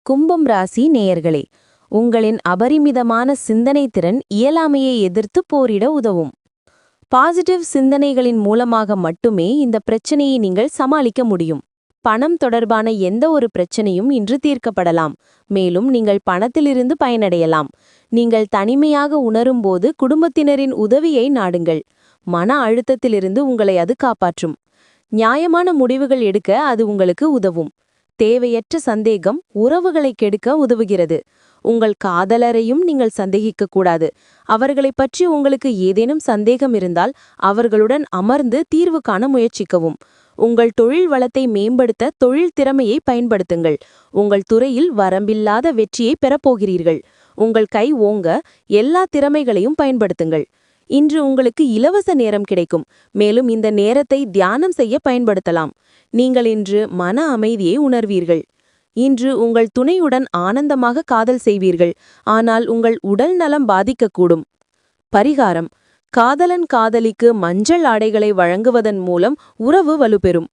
கும்பம் ராசி நேயர்களே, உங்களின் அபரிமிதமான சிந்தனை திறன் இயலாமையை எதிர்த்து போரிட உதவும். பாசிட்டிவ் சிந்தனைகளின் மூலமாக மட்டுமே இந்த பிரச்சனையை நீங்கள் சமாளிக்க முடியும். பணம் தொடர்பான எந்த ஒரு பிரச்சனையும் இன்று தீர்க்கப்படலாம். மேலும் நீங்கள் பணத்திலிருந்து பயனடையலாம். நீங்கள் தனிமையாக உணரும்போது குடும்பத்தினரின் உதவியை நாடுங்கள். மன அழுத்தத்திலிருந்து உங்களை அது காப்பாற்றும். நியாயமான முடிவுகள் எடுக்க அது உங்களுக்கு உதவும். தேவையற்ற சந்தேகம் உறவுகளை கெடுக்க உதவுகிறது. உங்கள் காதலரையும் நீங்கள் சந்தேகிக்க கூடாது. அவர்களைப் பற்றி உங்களுக்கு ஏதேனும் சந்தேகம் இருந்தால் அவர்களுடன் அமர்ந்து தீர்வு காண முயற்சிக்கவும். உங்கள் தொழில் வளத்தை மேம்படுத்த தொழில் திறமையை பயன்படுத்துங்கள். உங்கள் துறையில் வரம்பில்லாத வெற்றியை பெறப்போகிறீர்கள். உங்கள் கை ஓங்க எல்லா திறமைகளையும் பயன்படுத்துங்கள். இன்று உங்களுக்கு இலவச நேரம் கிடைக்கும். மேலும் இந்த நேரத்தை தியானம் செய்ய பயன்படுத்தலாம். நீங்கள் இன்று மன அமைதியை உணர்வீர்கள். இன்று உங்கள் துணையுடன் ஆனந்தமாக காதல் செய்வீர்கள். ஆனால் உங்கள் உடல் நலம் பாதிக்கக்கூடும். பரிகாரம்: காதலன் காதலிக்கு மஞ்சள் ஆடைகளை வழங்குவதன் மூலம் உறவு வலுப்பெறும்.